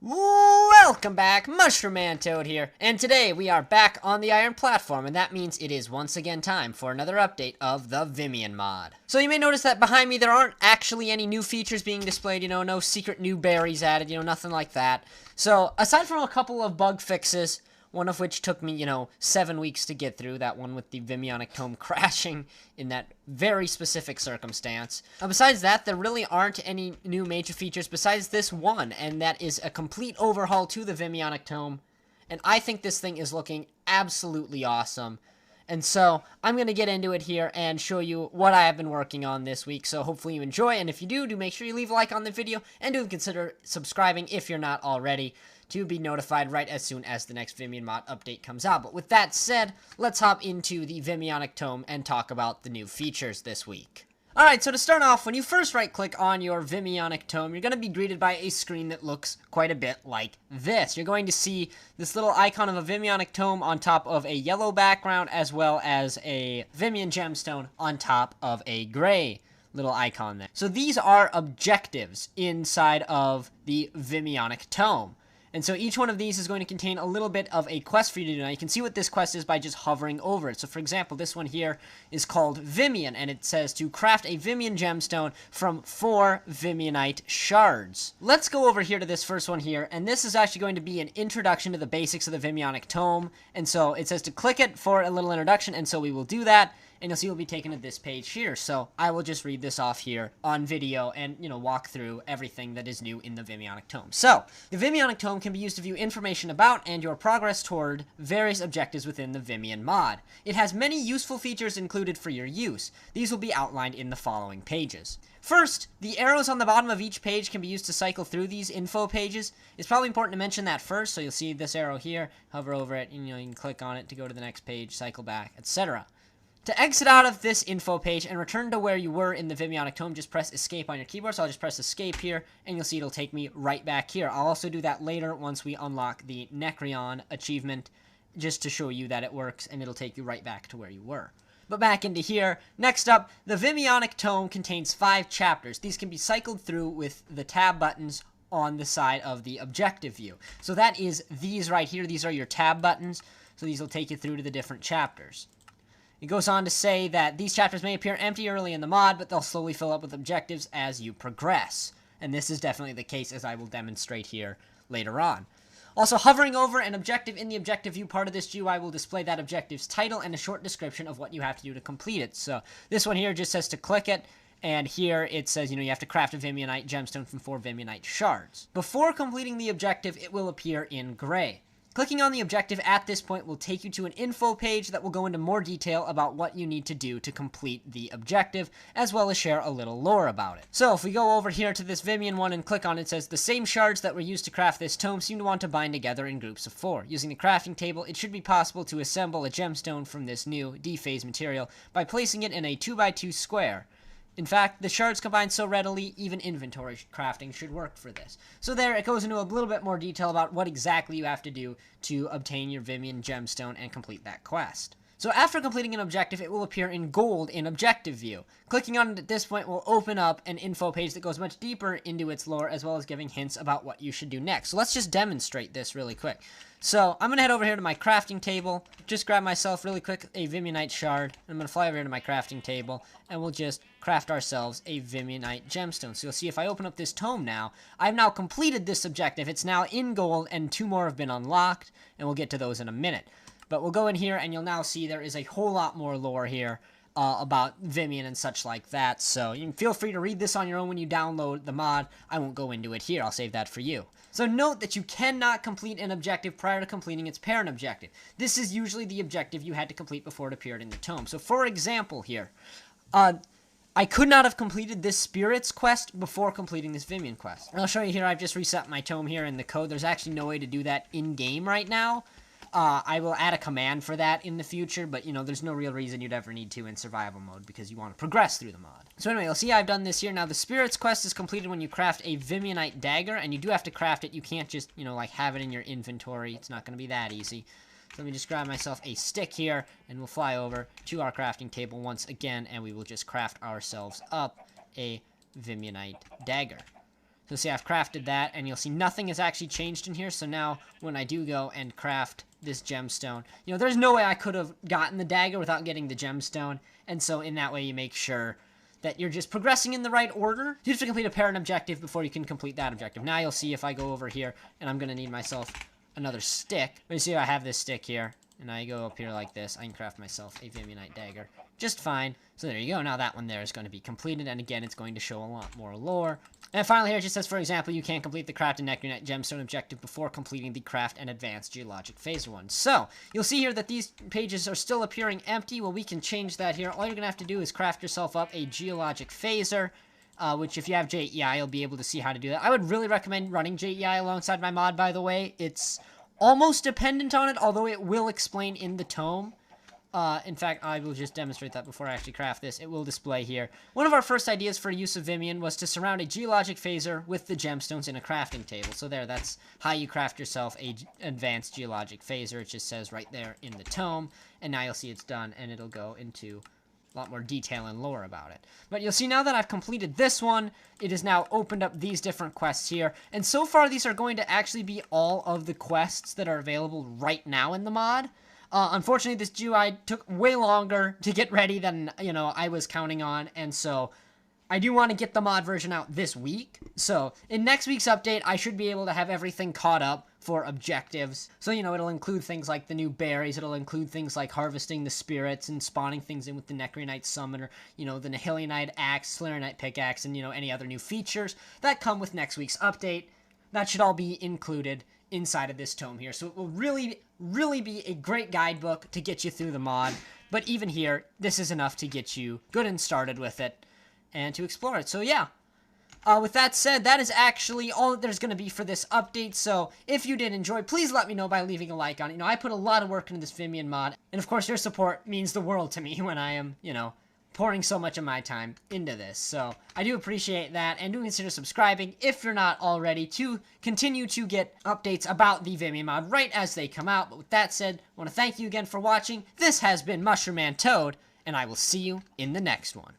Welcome back, Mushroom Man Toad here, and today we are back on the Iron Platform, and that means it is once again time for another update of the Vimion mod. So you may notice that behind me there aren't actually any new features being displayed, no secret new berries added, nothing like that. So, aside from a couple of bug fixes, one of which took me, 7 weeks to get through, that one with the Vimionic Tome crashing in that very specific circumstance. Besides that, there really aren't any new major features besides this one, and that is a complete overhaul to the Vimionic Tome, and I think this thing is looking absolutely awesome. And so, I'm going to get into it here and show you what I have been working on this week, so hopefully you enjoy, and if you do make sure you leave a like on the video, and do consider subscribing if you're not already, to be notified right as soon as the next Vimion mod update comes out. But with that said, let's hop into the Vimionic Tome and talk about the new features this week. Alright, so to start off, when you first right-click on your Vimionic Tome, you're going to be greeted by a screen that looks quite a bit like this. You're going to see this little icon of a Vimionic Tome on top of a yellow background, as well as a Vimion gemstone on top of a gray little icon there. So these are objectives inside of the Vimionic Tome. And so each one of these is going to contain a little bit of a quest for you to do. Now, you can see what this quest is by just hovering over it. So, for example, this one here is called Vimion, and it says to craft a Vimion gemstone from 4 Vimionite shards. Let's go over here to this first one here, and this is actually going to be an introduction to the basics of the Vimionic Tome. And so it says to click it for a little introduction, and so we will do that. And you'll see we'll be taken to this page here. So I will just read this off here on video and, walk through everything that is new in the Vimionic Tome. So, the Vimionic Tome can be used to view information about and your progress toward various objectives within the Vimion mod. It has many useful features included for your use. These will be outlined in the following pages. First, the arrows on the bottom of each page can be used to cycle through these info pages. It's probably important to mention that first, so you'll see this arrow here, hover over it, and you can click on it to go to the next page, cycle back, etc. To exit out of this info page and return to where you were in the Vimionic Tome, just press escape on your keyboard. So I'll just press escape here, and you'll see it'll take me right back here. I'll also do that later once we unlock the Necreon achievement, just to show you that it works, and it'll take you right back to where you were. But back into here, next up, the Vimionic Tome contains 5 chapters. These can be cycled through with the tab buttons on the side of the objective view. So that is these right here. These are your tab buttons, so these will take you through to the different chapters. It goes on to say that these chapters may appear empty early in the mod, but they'll slowly fill up with objectives as you progress. And this is definitely the case, as I will demonstrate here later on. Also, hovering over an objective in the objective view part of this GUI will display that objective's title and a short description of what you have to do to complete it. So this one here just says to click it, and here it says, you have to craft a Vimionite gemstone from 4 Vimionite shards. Before completing the objective, it will appear in gray. Clicking on the objective at this point will take you to an info page that will go into more detail about what you need to do to complete the objective, as well as share a little lore about it. So if we go over here to this Vimion one and click on it, it says, the same shards that were used to craft this tome seem to want to bind together in groups of 4. Using the crafting table, it should be possible to assemble a gemstone from this new D-phase material by placing it in a 2x2 square. In fact, the shards combine so readily, even inventory crafting should work for this. So there, it goes into a little bit more detail about what exactly you have to do to obtain your Vimion gemstone and complete that quest. So after completing an objective, it will appear in gold in objective view. Clicking on it at this point will open up an info page that goes much deeper into its lore, as well as giving hints about what you should do next. So let's just demonstrate this really quick. So I'm going to head over here to my crafting table, just grab myself really quick a Vimionite shard. I'm going to fly over here to my crafting table, and we'll just craft ourselves a Vimionite gemstone. So you'll see if I open up this tome now, I've now completed this objective. It's now in gold, and 2 more have been unlocked, and we'll get to those in a minute. But we'll go in here, and you'll now see there is a whole lot more lore here about Vimion and such like that. So you can feel free to read this on your own when you download the mod. I won't go into it here. I'll save that for you. So note that you cannot complete an objective prior to completing its parent objective. This is usually the objective you had to complete before it appeared in the tome. So for example here, I could not have completed this Spirits quest before completing this Vimion quest. And I'll show you here, I've just reset my tome here in the code. There's actually no way to do that in-game right now. I will add a command for that in the future, but, there's no real reason you'd ever need to in survival mode, because you want to progress through the mod. So anyway, you'll see I've done this here. Now, the Spirits quest is completed when you craft a Vimionite dagger, and you do have to craft it. You can't just, have it in your inventory. It's not going to be that easy. So let me just grab myself a stick here, and we'll fly over to our crafting table once again, and we will just craft ourselves up a Vimionite dagger. So see, I've crafted that, and you'll see nothing has actually changed in here. So now when I do go and craft this gemstone, you know, there's no way I could have gotten the dagger without getting the gemstone. And so in that way, you make sure that you're just progressing in the right order. You have to complete a parent objective before you can complete that objective. Now you'll see if I go over here, and I'm going to need myself another stick. But you see I have this stick here, and I go up here like this. I can craft myself a Vimionic dagger just fine. So there you go. Now that one there is going to be completed, and again, it's going to show a lot more lore. And finally here it just says, for example, you can't complete the craft and Necronite gemstone objective before completing the craft and advanced geologic phaser one. So you'll see here that these pages are still appearing empty. Well, we can change that here. All you're going to have to do is craft yourself up a geologic phaser, which if you have JEI, you'll be able to see how to do that. I would really recommend running JEI alongside my mod, by the way. It's almost dependent on it, although it will explain in the tome. In fact, I will just demonstrate that before I actually craft this. It will display here. One of our first ideas for use of Vimion was to surround a geologic phaser with the gemstones in a crafting table. So there, that's how you craft yourself a advanced geologic phaser. It just says right there in the tome. And now you'll see it's done, and it'll go into a lot more detail and lore about it. But you'll see now that I've completed this one, it has now opened up these different quests here. And so far, these are going to actually be all of the quests that are available right now in the mod. Unfortunately, this GUI took way longer to get ready than, you know, I was counting on, and so I do want to get the mod version out this week. So in next week's update, I should be able to have everything caught up for objectives. So, you know, it'll include things like the new berries, it'll include things like harvesting the spirits and spawning things in with the Necronite Summoner, you know, the Nihilionite Axe, Slenderite Pickaxe, and, you know, any other new features that come with next week's update. That should all be included inside of this tome here. So it will really be a great guidebook to get you through the mod. But even here, this is enough to get you good and started with it and to explore it. So yeah, with that said, that is actually all that there's going to be for this update. So if you did enjoy, please let me know by leaving a like on it. You know, I put a lot of work into this Vimion mod, and of course your support means the world to me when I am, you know, pouring so much of my time into this. So I do appreciate that, and do consider subscribing if you're not already to continue to get updates about the Vimion mod right as they come out. But with that said, I want to thank you again for watching. This has been Mushroom Man Toad, and I will see you in the next one.